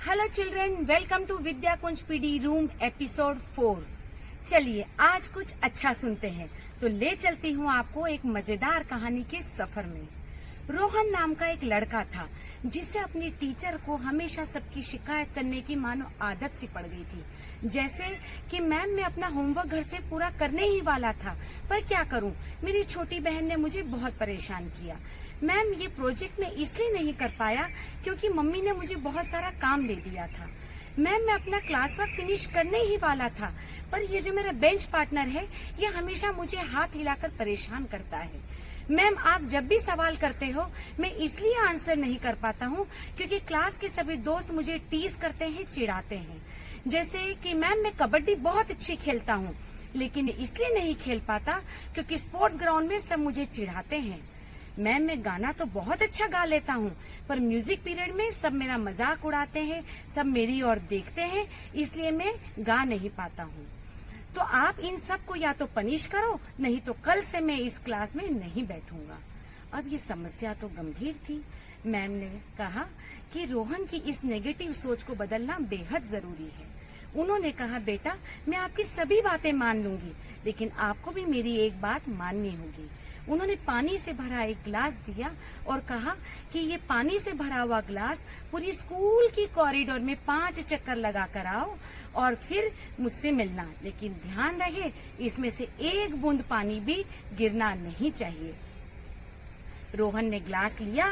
Hello children, welcome to Vidya Kunj PD room episode 4। चलिए आज कुछ अच्छा सुनते हैं। तो ले चलती हूँ आपको एक मजेदार कहानी के सफर में। रोहन नाम का एक लड़का था जिसे अपनी टीचर को हमेशा सबकी शिकायत करने की मानो आदत सी पड़ गई थी। जैसे कि मैम मैं अपना होमवर्क घर से पूरा करने ही वाला था, पर क्या करूं, मेरी छोटी बहन ने मुझे बहुत परेशान किया। मैम ये प्रोजेक्ट में इसलिए नहीं कर पाया क्योंकि मम्मी ने मुझे बहुत सारा काम दे दिया था। मैम मैं अपना क्लास वर्क फिनिश करने ही वाला था, पर ये जो मेरा बेंच पार्टनर है ये हमेशा मुझे हाथ हिलाकर परेशान करता है। मैम आप जब भी सवाल करते हो मैं इसलिए आंसर नहीं कर पाता हूँ क्योंकि क्लास के सभी दोस्त मुझे टीज करते हैं, चिढ़ाते हैं। जैसे कि मैम मैं कबड्डी बहुत अच्छी खेलता हूँ, लेकिन इसलिए नहीं खेल पाता क्योंकि स्पोर्ट्स ग्राउंड में सब मुझे चिढ़ाते हैं। मैम मैं गाना तो बहुत अच्छा गा लेता हूँ, पर म्यूजिक पीरियड में सब मेरा मजाक उड़ाते हैं, सब मेरी ओर देखते हैं, इसलिए मैं गा नहीं पाता हूँ। तो आप इन सब को या तो पनिश करो, नहीं तो कल से मैं इस क्लास में नहीं बैठूंगा। अब ये समस्या तो गंभीर थी। मैम ने कहा कि रोहन की इस नेगेटिव सोच को बदलना बेहद जरूरी है। उन्होंने कहा बेटा मैं आपकी सभी बातें मान लूंगी, लेकिन आपको भी मेरी एक बात माननी होगी। उन्होंने पानी से भरा एक गिलास दिया और कहा कि ये पानी से भरा हुआ गिलास पूरी स्कूल की कॉरिडोर में 5 चक्कर लगा कर आओ और फिर मुझसे मिलना, लेकिन ध्यान रहे इसमें से एक बूंद पानी भी गिरना नहीं चाहिए। रोहन ने गिलास लिया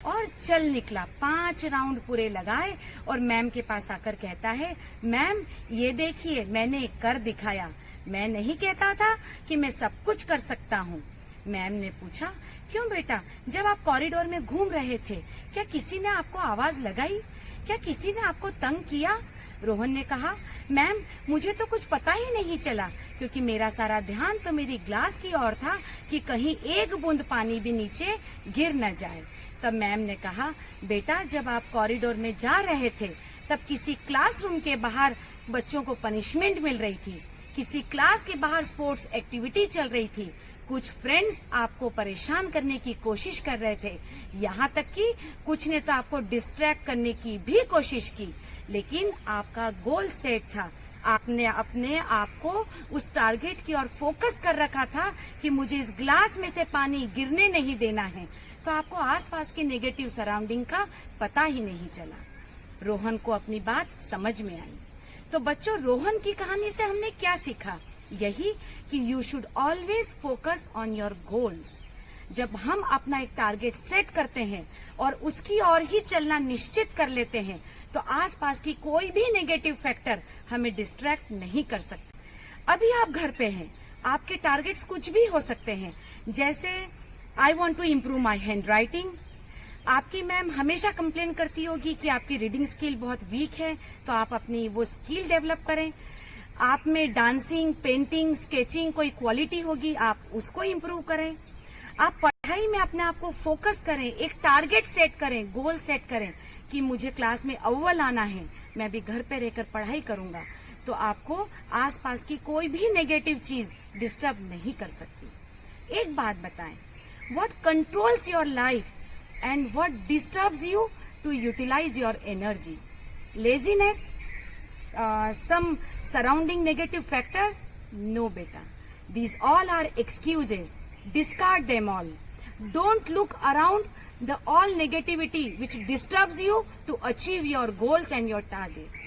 और चल निकला। 5 राउंड पूरे लगाए और मैम के पास आकर कहता है, मैम ये देखिए मैंने कर दिखाया। मैं नहीं कहता था कि मैं सब कुछ कर सकता हूँ। मैम ने पूछा, क्यों बेटा, जब आप कॉरिडोर में घूम रहे थे क्या किसी ने आपको आवाज लगाई? क्या किसी ने आपको तंग किया? रोहन ने कहा, मैम मुझे तो कुछ पता ही नहीं चला क्योंकि मेरा सारा ध्यान तो मेरी ग्लास की ओर था कि कहीं एक बूंद पानी भी नीचे गिर न जाए। तब मैम ने कहा, बेटा जब आप कॉरिडोर में जा रहे थे तब किसी क्लासरूम के बाहर बच्चों को पनिशमेंट मिल रही थी, किसी क्लास के बाहर स्पोर्ट्स एक्टिविटी चल रही थी, कुछ फ्रेंड्स आपको परेशान करने की कोशिश कर रहे थे, यहाँ तक कि कुछ ने तो आपको डिस्ट्रैक्ट करने की भी कोशिश की, लेकिन आपका गोल सेट था। आपने अपने आप को उस टारगेट की ओर फोकस कर रखा था कि मुझे इस ग्लास में से पानी गिरने नहीं देना है, तो आपको आसपास की नेगेटिव सराउंडिंग का पता ही नहीं चला। रोहन को अपनी बात समझ में आई। तो बच्चों रोहन की कहानी से हमने क्या सीखा? यही कि you should always focus on your goals. जब हम अपना एक टारगेट सेट करते हैं और उसकी ओर ही चलना निश्चित कर लेते हैं तो आसपास की कोई भी नेगेटिव फैक्टर हमें डिस्ट्रैक्ट नहीं कर सकते। अभी आप घर पे हैं, आपके टारगेट्स कुछ भी हो सकते हैं, जैसे I want to improve my hand writing. आपकी मैम हमेशा कंप्लेन करती होगी कि आपकी रीडिंग स्किल बहुत वीक है, तो आप अपनी वो स्किल डेवलप करें। आप में डांसिंग, पेंटिंग, स्केचिंग कोई क्वालिटी होगी, आप उसको इम्प्रूव करें। आप पढ़ाई में अपने आप को फोकस करें, एक टारगेट सेट करें, गोल सेट करें कि मुझे क्लास में अव्वल आना है, मैं भी घर पे रहकर पढ़ाई करूंगा, तो आपको आसपास की कोई भी नेगेटिव चीज डिस्टर्ब नहीं कर सकती। एक बात बताएं, what controls your life and what disturbs you to utilize your energy? Laziness? Some surrounding negative factors? No beta, these all are excuses. Discard them all. Don't look around the all negativity which disturbs you to achieve your goals and your targets.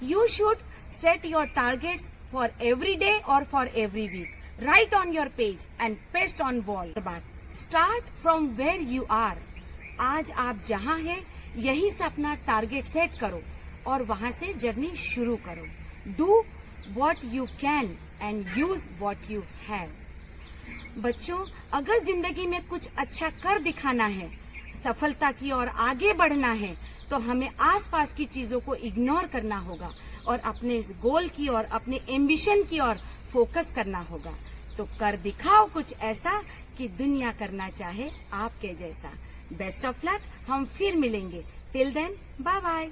You should set your targets for every day or for every week. Write on your page and paste on wall. Start from where you are. आज आप जहाँ हैं यहीं से अपना target set करो और वहां से जर्नी शुरू करो। Do what you can and use what you have. बच्चों अगर जिंदगी में कुछ अच्छा कर दिखाना है, सफलता की ओर आगे बढ़ना है, तो हमें आसपास की चीजों को इग्नोर करना होगा और अपने गोल की ओर, अपने एम्बिशन की ओर फोकस करना होगा। तो कर दिखाओ कुछ ऐसा कि दुनिया करना चाहे आपके जैसा। बेस्ट ऑफ लक, हम फिर मिलेंगे। Till then bye bye.